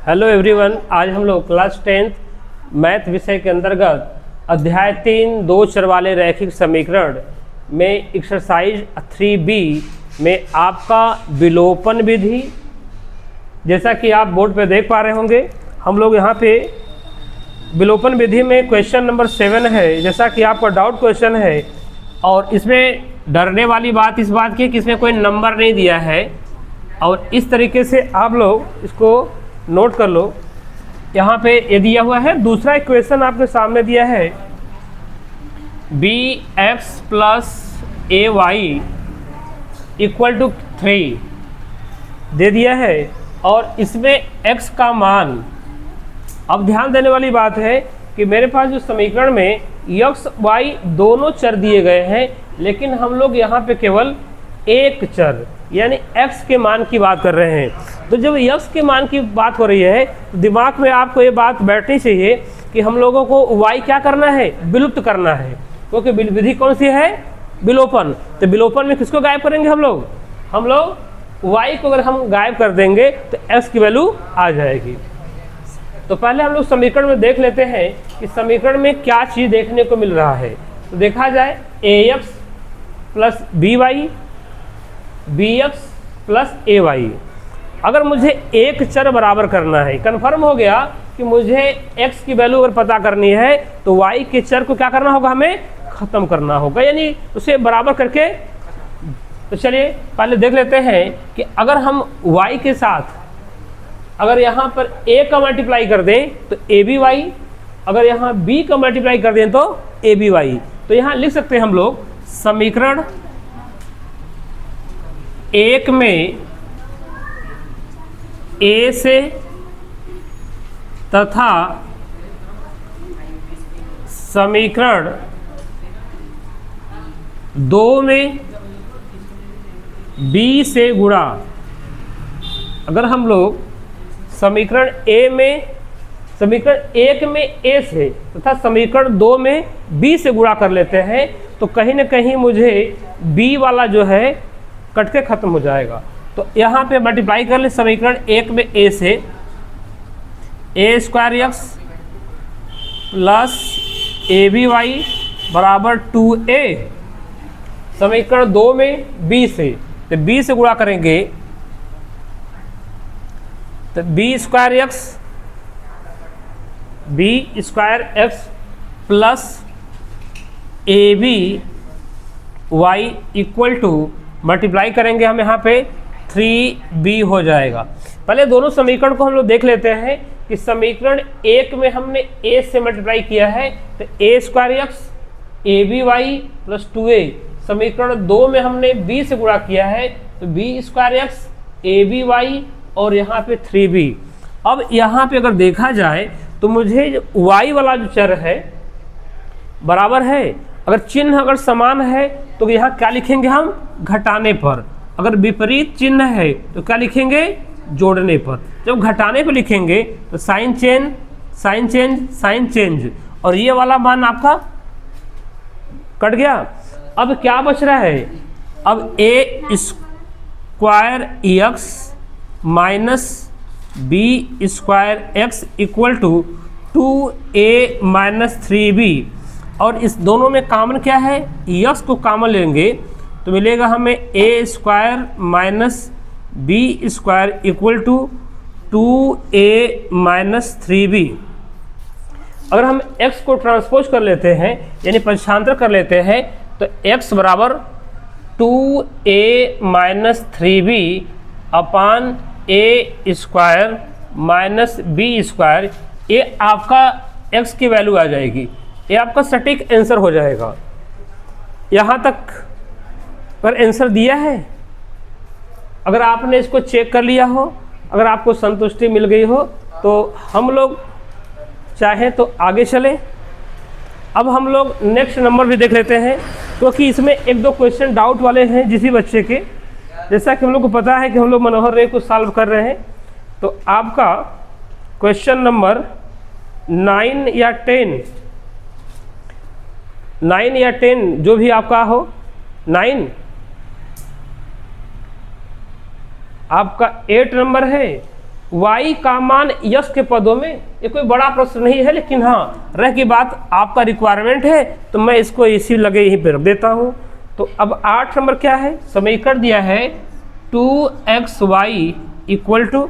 Hello everyone, आज हम लोग क्लास 10th मैथ विषय के अंतर्गत अध्याय 3 दो चर वाले रैखिक समीकरण में एक्सरसाइज 3B में आपका विलोपन विधि, जैसा कि आप बोर्ड पे देख पा रहे होंगे, हम लोग यहाँ पे विलोपन विधि में क्वेश्चन नंबर 7 है। जैसा कि आपका डाउट क्वेश्चन है और इसमें डरने वाली बात इस बात की कि इसमें कोई नंबर नहीं दिया है, और इस तरीके से आप लोग इसको नोट कर लो। यहाँ पे ये दिया हुआ है, दूसरा इक्वेशन आपके सामने दिया है bx + ay = 3 दे दिया है, और इसमें x का मान, अब ध्यान देने वाली बात है कि मेरे पास जो समीकरण में x y दोनों चर दिए गए हैं, लेकिन हम लोग यहाँ पे केवल एक चर यानी x के मान की बात कर रहे हैं। तो जब x के मान की बात हो रही है तो दिमाग में आपको ये बात बैठनी चाहिए कि हम लोगों को y क्या करना है, विलुप्त करना है, क्योंकि विधि कौन सी है, विलोपन। तो विलोपन में किसको गायब करेंगे हम लोग y को अगर हम गायब कर देंगे तो x की वैल्यू आ जाएगी। तो पहले हम लोग समीकरण में देख लेते हैं कि समीकरण में क्या चीज़ देखने को मिल रहा है। तो देखा जाए ax + by bx + ay। अगर मुझे एक चर बराबर करना है, कन्फर्म हो गया कि मुझे x की वैल्यू अगर पता करनी है तो y के चर को क्या करना होगा, हमें ख़त्म करना होगा, यानी उसे बराबर करके। तो चलिए पहले देख लेते हैं कि अगर हम y के साथ अगर यहाँ पर a का मल्टीप्लाई कर दें तो aby, अगर यहाँ b का मल्टीप्लाई कर दें तो aby। तो यहाँ लिख सकते हैं हम लोग समीकरण एक में a से तथा समीकरण 2 में b से गुणा। अगर हम लोग समीकरण समीकरण 1 में a से तथा समीकरण 2 में b से गुणा कर लेते हैं तो कहीं ना कहीं मुझे b वाला जो है कट के खत्म हो जाएगा। तो यहाँ पे मल्टीप्लाई कर ले समीकरण 1 में a से a² x + aby बराबर 2a। समीकरण 2 में b से, तो b से गुणा करेंगे तो b² x + aby मल्टीप्लाई करेंगे हम यहाँ पे 3b हो जाएगा। पहले दोनों समीकरण को हम लोग देख लेते हैं कि समीकरण 1 में हमने a से मल्टीप्लाई किया है तो a² x aby + 2a। समीकरण 2 में हमने b से गुणा किया है तो b² x aby और यहाँ पे 3b। अब यहाँ पे अगर देखा जाए तो मुझे y वाला जो चर है बराबर है, अगर चिन्ह अगर समान है तो यहाँ क्या लिखेंगे हम, घटाने पर। अगर विपरीत चिन्ह है तो क्या लिखेंगे, जोड़ने पर। जब घटाने पर लिखेंगे तो sign change sign change sign change, और ये वाला मान आपका कट गया। अब क्या बच रहा है, अब a² x - b² x = 2a - 3b। और इस दोनों में कॉमन क्या है, x को कॉमन लेंगे तो मिलेगा हमें a² - b² = 2a - 3b। अगर हम x को ट्रांसपोज कर लेते हैं यानी पक्षांतर कर लेते हैं तो x बराबर 2a - 3b अपान a² - b²। ये आपका x की वैल्यू आ जाएगी, ये आपका सटीक आंसर हो जाएगा। यहाँ तक पर आंसर दिया है। अगर आपने इसको चेक कर लिया हो, अगर आपको संतुष्टि मिल गई हो तो हम लोग चाहें तो आगे चलें। अब हम लोग नेक्स्ट नंबर भी देख लेते हैं, क्योंकि इसमें एक दो क्वेश्चन डाउट वाले हैं जिसी बच्चे के। जैसा कि हम लोग को पता है कि हम लोग मनोहर रे को सॉल्व कर रहे हैं, तो आपका क्वेश्चन नंबर 9 या 10 जो भी आपका हो, 9 आपका 8 नंबर है, y का मान यक्स के पदों में, ये कोई बड़ा प्रश्न नहीं है, लेकिन हाँ रह की बात आपका रिक्वायरमेंट है तो मैं इसको इसी लगे यहीं पर रख देता हूँ। तो अब 8 नंबर क्या है, समीकरण दिया है 2xy equal to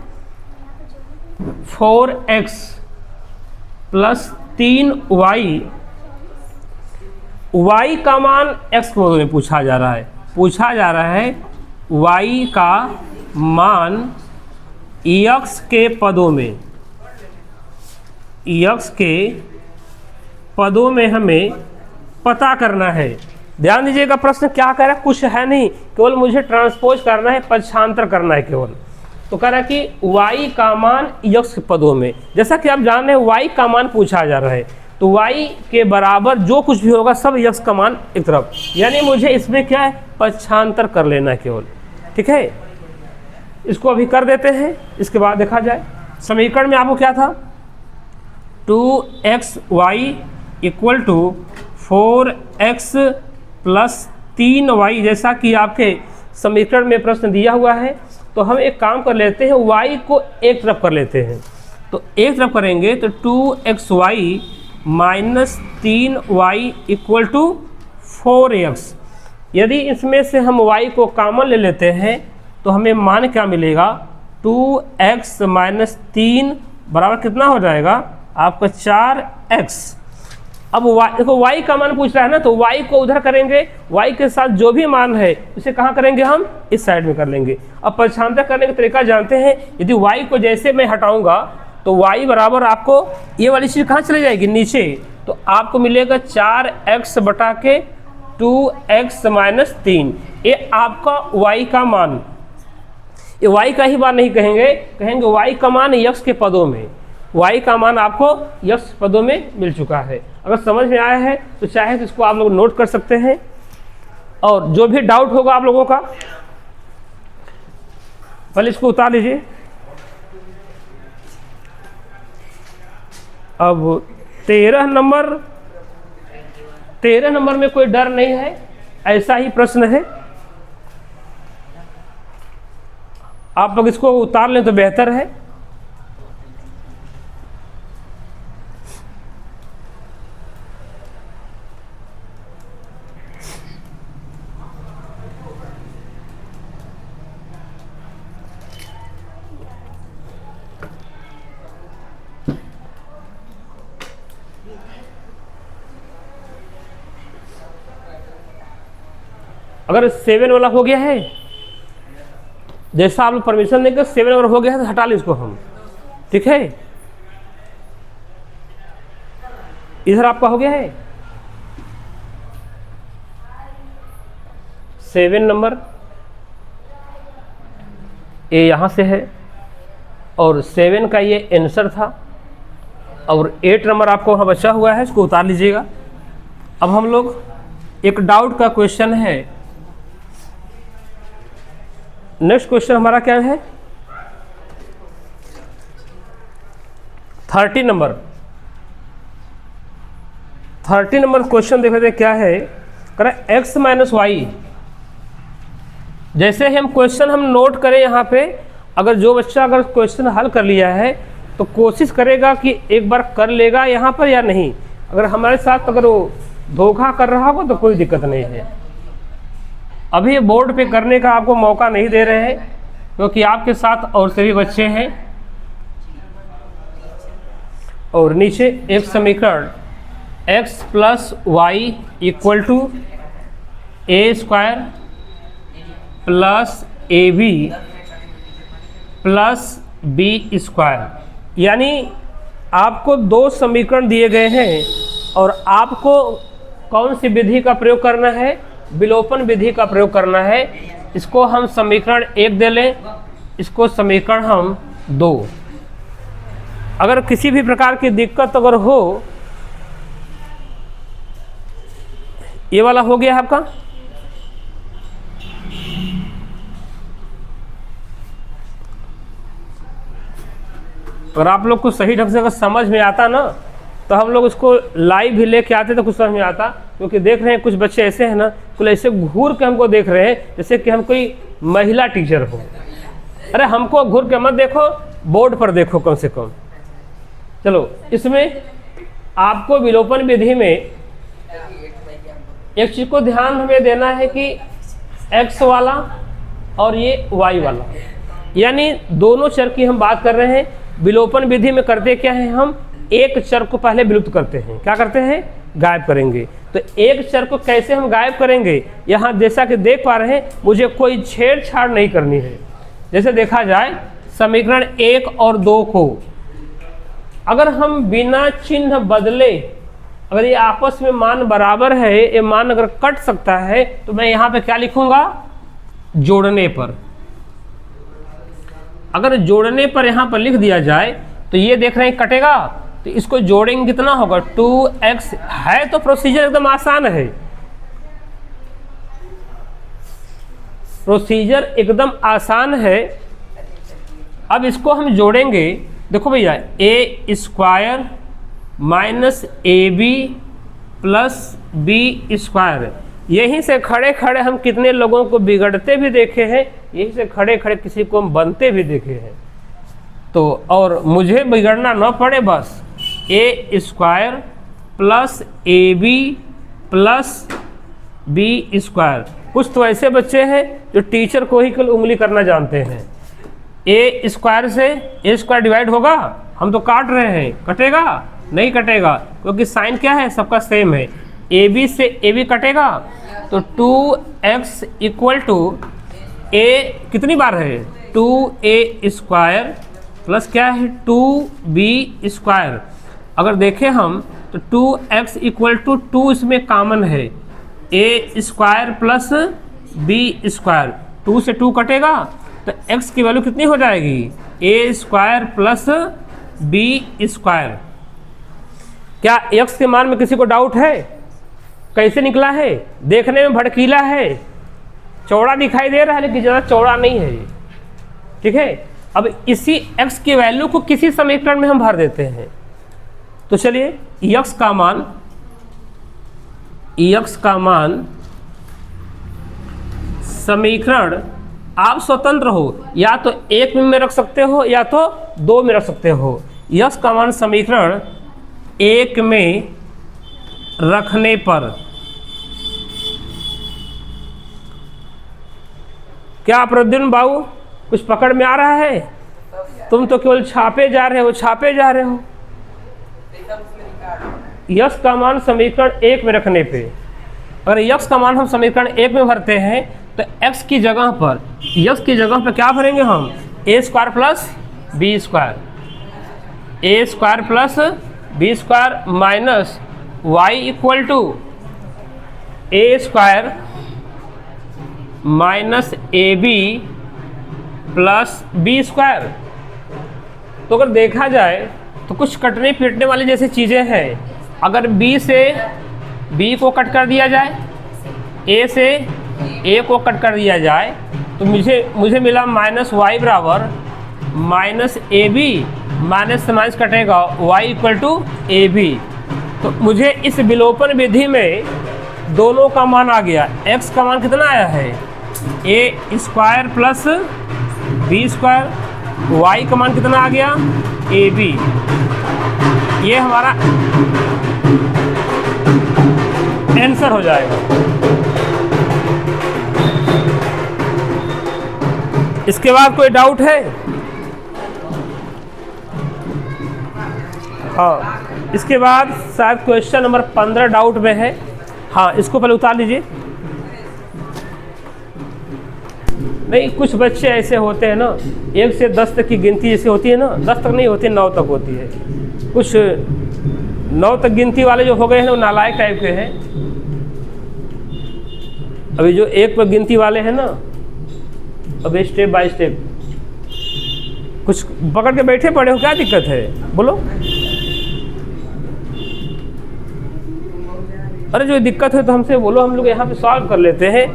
4x plus 3y, y का मान x के पदों में पूछा जा रहा है, y का मान x के पदों में, x के पदों में हमें पता करना है। ध्यान दीजिएगा प्रश्न क्या कह रहा है, कुछ है नहीं, केवल मुझे ट्रांसपोज करना है, पक्षांतर करना है केवल। तो कह रहा है कि y का मान x के पदों में, जैसा कि आप जान रहे हैं y का मान पूछा जा रहा है, तो y के बराबर जो कुछ भी होगा सब x का मान एक तरफ, यानी मुझे इसमें क्या है, पक्षांतर कर लेना है केवल। ठीक है, इसको अभी कर देते हैं, इसके बाद देखा जाए। समीकरण में आपको क्या था, 2xy equal to 4x plus 3y, जैसा कि आपके समीकरण में प्रश्न दिया हुआ है। तो हम एक काम कर लेते हैं, y को एक तरफ कर लेते हैं, तो एक तरफ करेंगे तो 2xy minus 3y equal to 4x। यदि इसमें से हम y को कॉमन ले लेते हैं तो हमें मान क्या मिलेगा, 2x माइनस 3 बराबर कितना हो जाएगा आपका 4x। अब y देखो, y का मान पूछ रहा है ना, तो y को उधर करेंगे, y के साथ जो भी मान है उसे कहाँ करेंगे, हम इस साइड में कर लेंगे। अब पक्षांतर करने का तरीका जानते हैं, यदि y को जैसे मैं हटाऊंगा तो y बराबर आपको ये वाली चीज़ कहाँ चली जाएगी, नीचे, तो आपको मिलेगा 4x बटा के 2x माइनस 3। ये आपका y का मान, ये y का ही मान नहीं कहेंगे, कहेंगे y का मान x के पदों में, y का मान आपको x पदों में मिल चुका है। अगर समझ में आया है तो चाहे तो इसको आप लोग नोट कर सकते हैं, और जो भी डाउट होगा आप लोगों का पहले इसको उतार लीजिए। अब 13 नंबर में कोई डर नहीं है, ऐसा ही प्रश्न है, आप लोग इसको उतार लें तो बेहतर है। अगर 7 वाला हो गया है, जैसा आप लोग परमिशन देंगे, 7 अगर हो गया है तो हटा लें इसको हम, ठीक है। इधर आपका हो गया है 7 नंबर, ये यहाँ से है और 7 का ये आंसर था, और 8 नंबर आपको वहाँ बचा हुआ है, इसको उतार लीजिएगा। अब हम लोग एक डाउट का क्वेश्चन है, नेक्स्ट क्वेश्चन हमारा क्या है, 30 नंबर। 30 नंबर क्वेश्चन देख लेते हैं क्या है, कह रहा है x माइनस वाई। जैसे हम क्वेश्चन हम नोट करें यहाँ पे, अगर जो बच्चा अगर क्वेश्चन हल कर लिया है तो कोशिश करेगा कि एक बार कर लेगा यहाँ पर या नहीं। अगर हमारे साथ अगर वो धोखा कर रहा होगा तो कोई दिक्कत नहीं है। अभी बोर्ड पे करने का आपको मौका नहीं दे रहे हैं, क्योंकि आपके साथ और सभी बच्चे हैं। और नीचे एक समीकरण x plus y equal to a square plus a b plus b square, यानी आपको 2 समीकरण दिए गए हैं और आपको कौन सी विधि का प्रयोग करना है, विलोपन विधि का प्रयोग करना है। इसको हम समीकरण 1 दे लें, इसको समीकरण हम 2। अगर किसी भी प्रकार की दिक्कत अगर हो, ये वाला हो गया आपका, अगर आप लोग को सही ढंग से अगर समझ में आता ना तो हम लोग उसको लाइव भी लेके आते तो कुछ समझ में आता। क्योंकि देख रहे हैं कुछ बच्चे ऐसे हैं ना, कुछ ऐसे घूर के हमको देख रहे हैं जैसे कि हम कोई महिला टीचर हो। अरे हमको घूर के मत देखो, बोर्ड पर देखो कम से कम। चलो इसमें आपको विलोपन विधि में एक चीज को ध्यान हमें देना है कि x वाला और ये y वाला, यानी दोनों चर की हम बात कर रहे हैं। विलोपन विधि में करते क्या है, हम एक चर को पहले विलुप्त करते हैं। क्या करते हैं, गायब करेंगे। तो एक चर को कैसे हम गायब करेंगे, यहाँ जैसा कि देख पा रहे हैं, मुझे कोई छेड़छाड़ नहीं करनी है। जैसे देखा जाए समीकरण 1 और 2 को अगर हम बिना चिन्ह बदले, अगर ये आपस में मान बराबर है, ये मान अगर कट सकता है, तो मैं यहाँ पे क्या लिखूंगा, जोड़ने पर। अगर जोड़ने पर यहाँ पर लिख दिया जाए तो ये देख रहे हैं कटेगा, तो इसको जोड़ेंगे कितना होगा, 2x है। तो प्रोसीजर एकदम आसान है, प्रोसीजर एकदम आसान है। अब इसको हम जोड़ेंगे, देखो भैया, a square minus AB plus B square. यहीं से खड़े खड़े हम कितने लोगों को बिगड़ते भी देखे हैं, यहीं से खड़े खड़े किसी को हम बनते भी देखे हैं। तो और मुझे बिगड़ना न पड़े, बस a square plus AB plus B square. कुछ तो ऐसे बच्चे हैं जो टीचर को ही कल उंगली करना जानते हैं। a स्क्वायर से a स्क्वायर डिवाइड होगा, हम तो काट रहे हैं, कटेगा नहीं, कटेगा, क्योंकि साइन क्या है, सबका सेम है। AB से AB कटेगा, तो 2x इक्वल टू a कितनी बार है, 2a स्क्वायर प्लस क्या है, 2b स्क्वायर। अगर देखें हम तो 2x इक्वल टू 2 इसमें कॉमन है, a square plus b square, 2 से 2 कटेगा, तो x की वैल्यू कितनी हो जाएगी, a square plus b square. क्या x के मान में किसी को डाउट है, कैसे निकला है, देखने में भड़कीला है, चौड़ा दिखाई दे रहा है लेकिन ज़्यादा चौड़ा नहीं है, ठीक है। अब इसी x की वैल्यू को किसी समीकरण में हम भर देते हैं। तो चलिए x का मान समीकरण आप स्वतंत्र हो, या तो 1 में रख सकते हो या तो 2 में रख सकते हो। x का मान समीकरण 1 में रखने पर क्या प्रद्युम्न बाबू कुछ पकड़ में आ रहा है? तुम तो केवल छापे जा रहे हो, छापे जा रहे हो। यक्स का मान समीकरण 1 में रखने पे, अगर यक्स का मान हम समीकरण 1 में भरते हैं तो x की जगह पर, यक्स की जगह पर क्या भरेंगे हम, a square plus b square, a square plus b square minus y equal to a square minus ab plus b square. तो अगर देखा जाए तो कुछ कटने पीटने वाली जैसी चीज़ें हैं। अगर b से b को कट कर दिया जाए, a से a को कट कर दिया जाए, तो मुझे मिला माइनस वाई बराबर माइनस ए बी, माइनस से माइनस कटेगा y equal to a b. तो मुझे इस विलोपन विधि में दोनों का मान आ गया। x का मान कितना आया है, a square plus b square, y का मान कितना आ गया, ए बी। ये हमारा आंसर हो जाएगा। इसके बाद कोई डाउट है? हाँ, इसके बाद शायद क्वेश्चन नंबर 15 डाउट में है। हाँ, इसको पहले उतार लीजिए। नहीं, कुछ बच्चे ऐसे होते हैं ना, 1 से 10 तक की गिनती जैसे होती है ना, 10 तक नहीं होती, 9 तक होती है। कुछ 9 तक गिनती वाले जो हो गए हैं वो नालायक टाइप के हैं। अभी जो 1 पर गिनती वाले हैं ना, अब स्टेप बाय स्टेप कुछ पकड़ के बैठे पड़े हो, क्या दिक्कत है बोलो? अरे जो दिक्कत है तो हमसे बोलो, हम लोग यहाँ पे सॉल्व कर लेते हैं।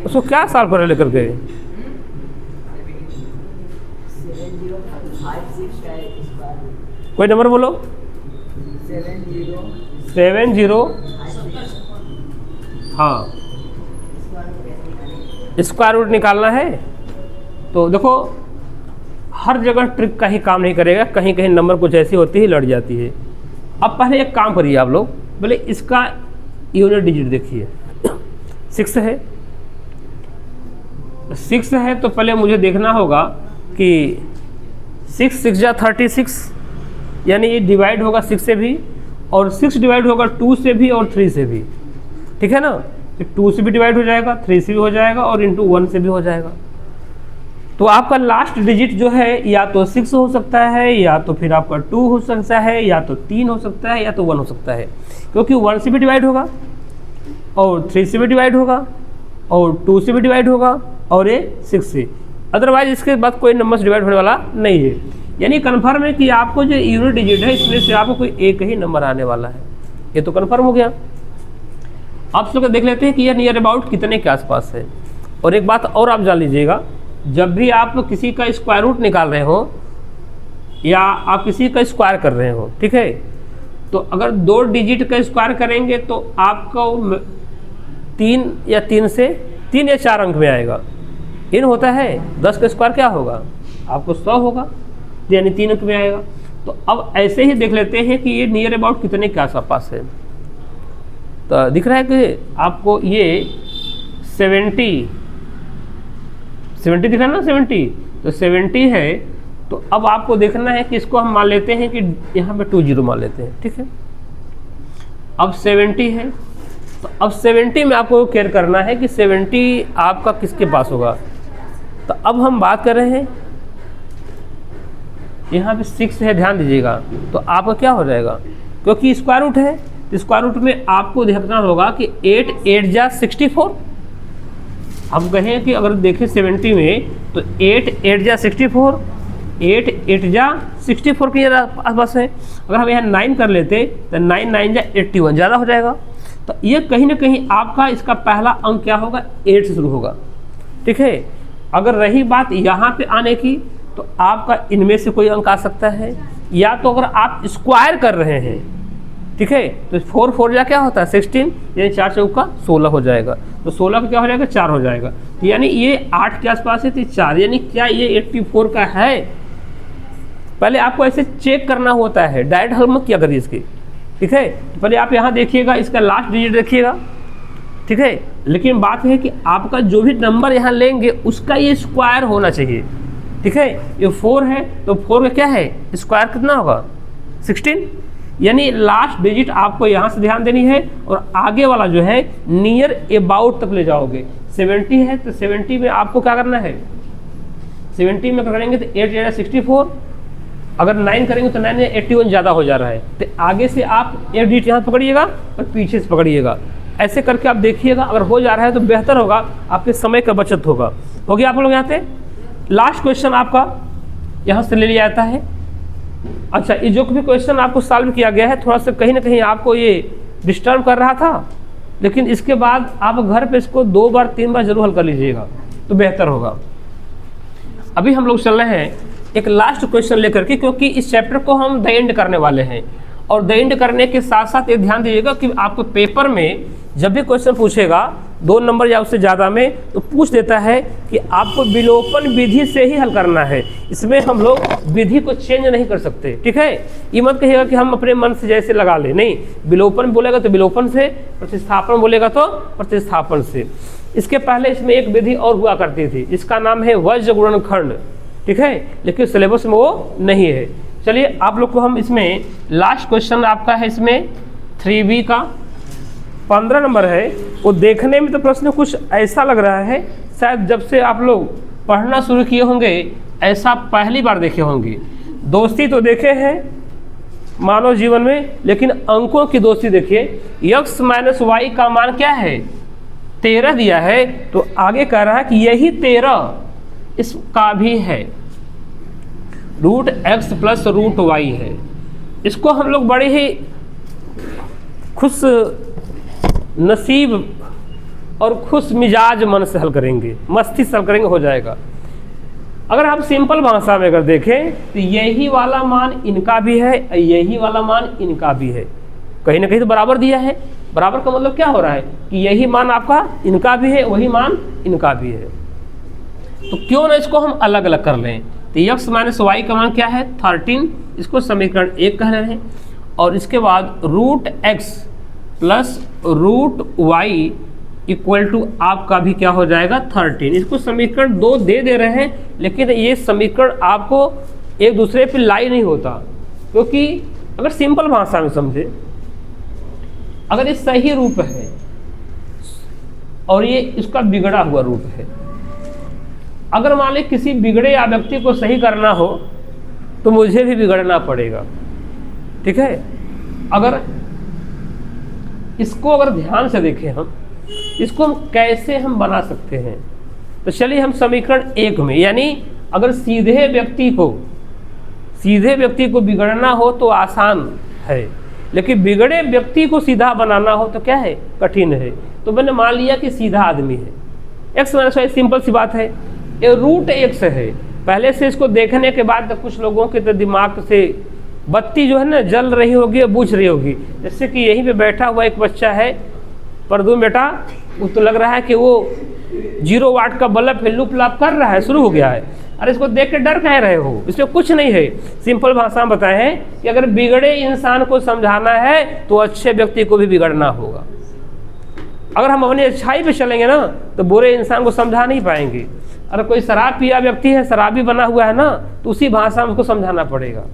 उसको क्या सॉल्व कर लेकर गए? कोई नंबर बोलो। 70। हाँ, स्क्वायर रूट निकालना है। तो देखो हर जगह ट्रिक का ही काम नहीं करेगा, कहीं कहीं नंबर कुछ ऐसी होती है लड़ जाती है। अब पहले एक काम करिए आप लोग, बोले इसका यूनिट डिजिट देखिए 6 है। 6 है तो पहले मुझे देखना होगा कि 6 6 जा 36, यानी ये डिवाइड होगा 6 से भी, और 6 डिवाइड होगा 2 से भी और 3 से भी, ठीक है ना। तो 2 से भी डिवाइड हो जाएगा, 3 से भी हो जाएगा और इंटू 1 से भी हो जाएगा। तो आपका लास्ट डिजिट जो है या तो 6 हो सकता है, या तो फिर आपका 2 हो सकता है, या तो 3 हो सकता है, या तो 1 हो सकता है, क्योंकि 1 से भी डिवाइड होगा और 3 से भी डिवाइड होगा और 2 से भी डिवाइड होगा और ये 6 से, अदरवाइज इसके बाद कोई नंबर से डिवाइड होने वाला नहीं है। यानी कन्फर्म है कि आपको जो यूनिट डिजिट है इसमें से आपको कोई एक ही नंबर आने वाला है, ये तो कन्फर्म हो गया। आप लोग देख लेते हैं कि यह नियर अबाउट कितने के आसपास है। और एक बात और आप जान लीजिएगा, जब भी आप किसी का स्क्वायर रूट निकाल रहे हो या आप किसी का स्क्वायर कर रहे हो, ठीक है, तो अगर 2 डिजिट का स्क्वायर करेंगे तो आपको 3 या 4 अंक में आएगा। इन होता है 10 का स्क्वायर क्या होगा, आपको 100 होगा, यानी 3 अंक में आएगा। तो अब ऐसे ही देख लेते हैं कि ये नियर अबाउट कितने के आसपास है। तो दिख रहा है कि आपको ये 70 दिख रहा है ना, 70, तो 70 है। तो अब आपको देखना है कि इसको हम मान लेते हैं कि यहाँ पे 20 मान लेते हैं, ठीक है। अब 70 है, तो अब 70 में आपको केयर करना है कि 70 आपका किसके पास होगा। तो अब हम बात कर रहे हैं, यहाँ पे 6 है, ध्यान दीजिएगा, तो आपका क्या हो जाएगा, क्योंकि स्क्वायर रूट है, तो स्क्वायर रूट में आपको देखना होगा कि 8 8 जा 64। हम कहें कि अगर देखें 70 में तो 8 8 जा 64, 8 8 जा 64 के आसपास है। अगर हम यहाँ 9 कर लेते तो 9 9 जा 81, ज़्यादा हो जाएगा। तो ये कहीं ना कहीं आपका इसका पहला अंक क्या होगा, 8 से शुरू होगा, ठीक है। अगर रही बात यहाँ पे आने की, तो आपका इनमें से कोई अंक आ सकता है, या तो अगर आप स्क्वायर कर रहे हैं, ठीक है, तो 4 4 जा क्या होता है 16, यानी 4 चौका 16 हो जाएगा। तो 16 का क्या हो जाएगा, 4 हो जाएगा। तो यानी ये 8 के आसपास है, तो 4, यानी क्या ये 84 का है। पहले आपको ऐसे चेक करना होता है, डायरेक्ट हल मत किया करिए इसकी, ठीक है। तो पहले आप यहाँ देखिएगा, इसका लास्ट डिजिट देखिएगा, ठीक है। लेकिन बात है कि आपका जो भी नंबर यहाँ लेंगे उसका ये स्क्वायर होना चाहिए, ठीक है। ये 4 है तो 4 का क्या है, स्क्वायर कितना होगा 16, यानी लास्ट डिजिट आपको यहाँ से ध्यान देनी है और आगे वाला जो है नियर अबाउट तक ले जाओगे। 70 है तो 70 में आपको क्या करना है, 70 में करेंगे तो 8 8 64, अगर 9 करेंगे तो 9 में 81 ज़्यादा हो जा रहा है। तो आगे से आप एक डिजिट यहाँ पकड़िएगा और पीछे से पकड़िएगा, ऐसे करके आप देखिएगा। अगर हो जा रहा है तो बेहतर होगा, आपके समय का बचत होगा। हो गया आप लोग यहाँ पे। लास्ट क्वेश्चन आपका यहाँ से ले लिया जाता है। अच्छा, ये जो भी क्वेश्चन आपको सॉल्व किया गया है, थोड़ा सा कहीं ना कहीं आपको ये डिस्टर्ब कर रहा था, लेकिन इसके बाद आप घर पे इसको 2 बार 3 बार जरूर हल कर लीजिएगा तो बेहतर होगा। अभी हम लोग चल रहे हैं एक लास्ट क्वेश्चन लेकर के, क्योंकि इस चैप्टर को हम द एंड करने वाले हैं। और द एंड करने के साथ साथ ये ध्यान दीजिएगा कि आपको पेपर में जब भी क्वेश्चन पूछेगा 2 नंबर या उससे ज़्यादा में, तो पूछ देता है कि आपको विलोपन विधि से ही हल करना है। इसमें हम लोग विधि को चेंज नहीं कर सकते, ठीक है। ये मत कहिएगा कि हम अपने मन से जैसे लगा ले, नहीं। विलोपन बोलेगा तो विलोपन से, प्रतिस्थापन बोलेगा तो प्रतिस्थापन से। इसके पहले इसमें एक विधि और हुआ करती थी, इसका नाम है वज्र गुणनखंड, ठीक है, लेकिन सिलेबस में वो नहीं है। चलिए आप लोग को हम इसमें लास्ट क्वेश्चन आपका है इसमें 3B का 15 नंबर है। वो देखने में तो प्रश्न कुछ ऐसा लग रहा है, शायद जब से आप लोग पढ़ना शुरू किए होंगे ऐसा पहली बार देखे होंगे। दोस्ती तो देखे हैं मानव जीवन में, लेकिन अंकों की दोस्ती देखिए। x माइनस वाई का मान क्या है, 13 दिया है, तो आगे कह रहा है कि यही 13 इसका भी है, root x plus root y है। इसको हम लोग बड़े ही खुश नसीब और खुश मिजाज मन से हल करेंगे, मस्ती से हल करेंगे, हो जाएगा। अगर हम सिंपल भाषा में अगर देखें तो यही वाला मान इनका भी है, यही वाला मान इनका भी है, कहीं ना कहीं तो बराबर दिया है। बराबर का मतलब क्या हो रहा है कि यही मान आपका इनका भी है, वही मान इनका भी है। तो क्यों ना इसको हम अलग अलग कर लें। तो x माइनस वाई का मान क्या है 13, इसको समीकरण 1 कह रहे हैं। और इसके बाद root x plus root y equal to आपका भी क्या हो जाएगा 13। इसको समीकरण 2 दे रहे हैं, लेकिन ये समीकरण आपको एक दूसरे पे लाई नहीं होता, क्योंकि अगर सिंपल भाषा में समझे, अगर ये सही रूप है और ये इसका बिगड़ा हुआ रूप है, अगर मान ली किसी बिगड़े या व्यक्ति को सही करना हो तो मुझे भी बिगड़ना पड़ेगा, ठीक है। अगर इसको अगर ध्यान से देखें हम, इसको हम कैसे हम बना सकते हैं, तो चलिए हम समीकरण 1 में, यानी अगर सीधे व्यक्ति को बिगड़ना हो तो आसान है, लेकिन बिगड़े व्यक्ति को सीधा बनाना हो तो क्या है, कठिन है। तो मैंने मान लिया कि सीधा आदमी है, एक्स माइनस वाई, सिंपल सी बात है, ये रूट एक्स है। पहले से इसको देखने के बाद तो कुछ लोगों के तो दिमाग से बत्ती जो है ना जल रही होगी और बुझ रही होगी। जैसे कि यहीं पे बैठा हुआ एक बच्चा है, परदून बेटा, वो तो लग रहा है कि वो 0 वाट का बल्ब है, लुप लाप कर रहा है, शुरू हो गया है। अरे इसको देख के डर कह रहे हो, इसमें कुछ नहीं है। सिंपल भाषा में बताए हैं कि अगर बिगड़े इंसान को समझाना है तो अच्छे व्यक्ति को भी बिगड़ना होगा। अगर हम अपनी अच्छाई पे चलेंगे ना तो बुरे इंसान को समझा नहीं पाएंगे। अगर कोई शराब पिया व्यक्ति है, शराबी बना हुआ है ना, तो उसी भाषा में उसको समझाना पड़ेगा।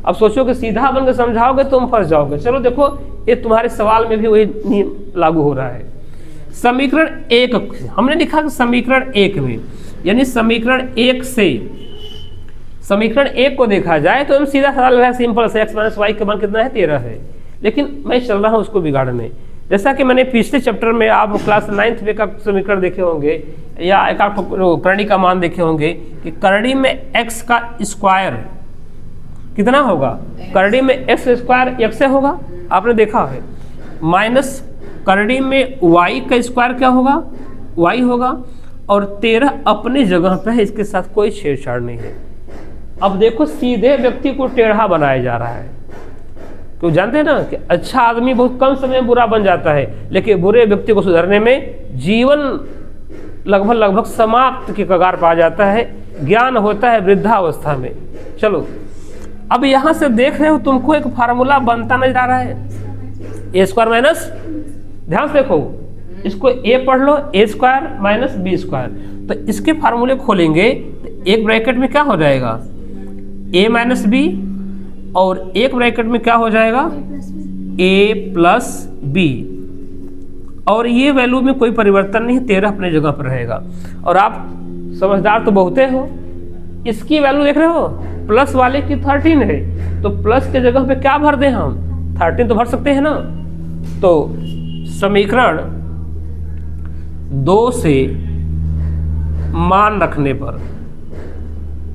अब सोचो कि सीधा बन के समझाओगे तुम फंस जाओगे। चलो देखो, ये तुम्हारे सवाल में भी वही नियम लागू हो रहा है। समीकरण 1 हमने लिखा कि समीकरण 1 में, यानी समीकरण 1 से समीकरण 1 को देखा जाए तो हम सीधा सवाल है, सिंपल से एक्स माइनस वाई का मान कितना है 13 है। लेकिन मैं चल रहा हूँ उसको बिगाड़ने। जैसा कि मैंने पिछले चैप्टर में आप क्लास 9th में का समीकरण देखे होंगे, या एक आप करणी का मान देखे होंगे कि करणी में x का स्क्वायर कितना होगा, करणी में x स्क्वायर x से होगा, आपने देखा है, माइनस करणी में y का स्क्वायर क्या होगा, y होगा, और 13 अपनी जगह पे है, इसके साथ कोई छेड़छाड़ नहीं है। अब देखो, सीधे व्यक्ति को टेढ़ा बनाया जा रहा है। तो जानते हैं ना कि अच्छा आदमी बहुत कम समय में बुरा बन जाता है, लेकिन बुरे व्यक्ति को सुधरने में जीवन लगभग समाप्त की कगार पा जाता है। ज्ञान होता है वृद्धावस्था में। चलो, अब यहाँ से देख रहे हो तुमको एक फार्मूला बनता नजर आ रहा है, ए स्क्वायर माइनस, ध्यान से देखो, इसको ए पढ़ लो, ए स्क्वायर माइनस बी स्क्वायर। तो इसके फार्मूले खोलेंगे तो एक ब्रैकेट में क्या हो जाएगा, ए माइनस बी, और एक ब्रैकेट में क्या हो जाएगा, a प्लस बी, और ये वैल्यू में कोई परिवर्तन नहीं, 13 अपने जगह पर रहेगा। और आप समझदार तो बहुते हो, इसकी वैल्यू देख रहे हो, प्लस वाले की 13 है, तो प्लस के जगह पे क्या भर दें हम, 13 तो भर सकते हैं ना। तो समीकरण 2 से मान रखने पर,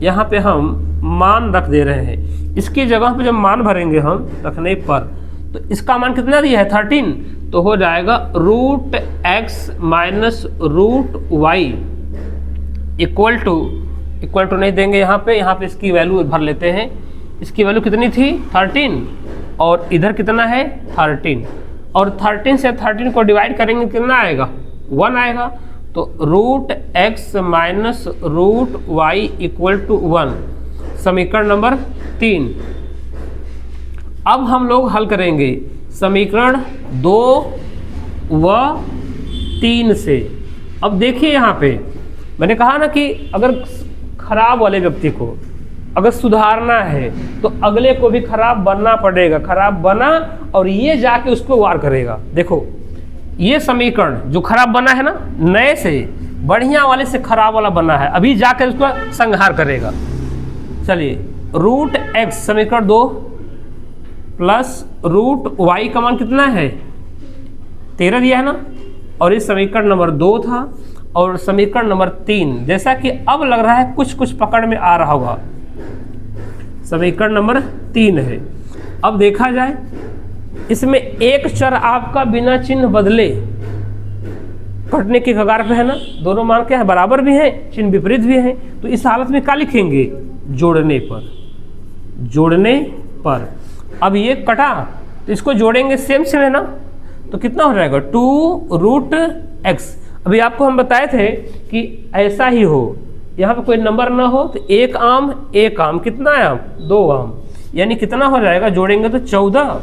यहाँ पे हम मान रख दे रहे हैं, इसकी जगह पे जब मान भरेंगे हम रखने पर, तो इसका मान कितना दिया है 13, तो हो जाएगा root x minus root y equal to नहीं देंगे यहाँ पे इसकी वैल्यू भर लेते हैं। इसकी वैल्यू कितनी थी 13, और इधर कितना है 13, और 13 से 13 को डिवाइड करेंगे कितना आएगा, 1 आएगा। तो root x minus root y equal to 1, समीकरण नंबर 3। अब हम लोग हल करेंगे समीकरण 2 व 3 से। अब देखिए यहाँ पे मैंने कहा ना कि अगर खराब वाले व्यक्ति को अगर सुधारना है तो अगले को भी खराब बनना पड़ेगा। खराब बना और ये जाके उसको वार करेगा। देखो, ये समीकरण जो खराब बना है ना, नए से बढ़िया वाले से खराब वाला बना है, अभी जाकर उसको संहार करेगा। चलिए, रूट एक्स समीकरण 2 प्लस रूट वाई का मान कितना है 13 दिया है ना, और इस समीकरण नंबर 2 था, और समीकरण नंबर 3 जैसा कि अब लग रहा है कुछ पकड़ में आ रहा होगा, समीकरण नंबर 3 है। अब देखा जाए, इसमें एक चर आपका बिना चिन्ह बदले घटने की कगार पे है ना, दोनों मान क्या है बराबर भी है, चिन्ह विपरीत भी है। तो इस हालत में क्या लिखेंगे, जोड़ने पर। अब ये कटा तो इसको जोड़ेंगे, सेम है ना, तो कितना हो जाएगा 2 रूट एक्स। अभी आपको हम बताए थे कि ऐसा ही हो यहाँ पे कोई नंबर ना हो तो एक आम कितना है आम, 2 आम, यानी कितना हो जाएगा, जोड़ेंगे तो 14,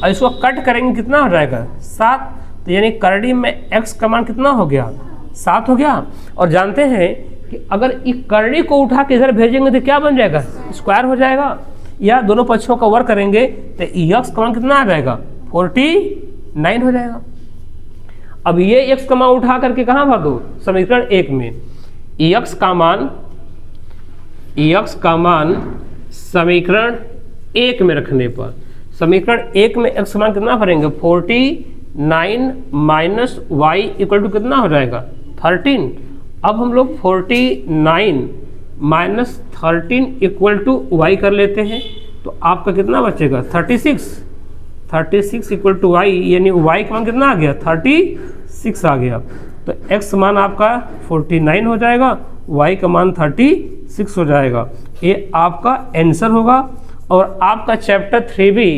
और इसको कट करेंगे कितना हो जाएगा 7, तो यानी करड़ी में x का मान कितना हो गया 7 हो गया। और जानते हैं कि अगर इस करड़ी को उठा के इधर भेजेंगे तो क्या बन जाएगा, स्क्वायर हो जाएगा, या दोनों पक्षों का वर्ग करेंगे तो x का मान कितना आ जाएगा 49 हो जाएगा। अब ये x का मान उठा करके कहाँ भर दो, समीकरण 1 में, x का मान समीकरण 1 में रखने पर, समीकरण 1 में x का मान कितना भरेंगे 49 माइनस y इक्वल टू कितना हो जाएगा 13। अब हम लोग 49 माइनस 13 इक्वल टू y कर लेते हैं, तो आपका कितना बचेगा 36 इक्वल टू y, यानी y का मान कितना आ गया 36 आ गया। तो x मान आपका 49 हो जाएगा, y का मान 36 हो जाएगा। ये आपका आंसर होगा। और आपका चैप्टर 3 भी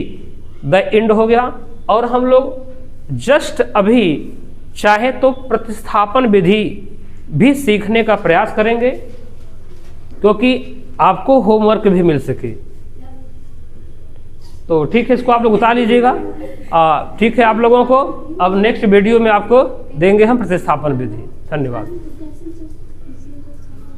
द एंड हो गया। और हम लोग जस्ट अभी चाहे तो प्रतिस्थापन विधि भी सीखने का प्रयास करेंगे, क्योंकि आपको होमवर्क भी मिल सके। तो ठीक है, इसको आप लोग उतार लीजिएगा। ठीक है, आप लोगों को अब नेक्स्ट वीडियो में आपको देंगे हम प्रतिस्थापन विधि। धन्यवाद।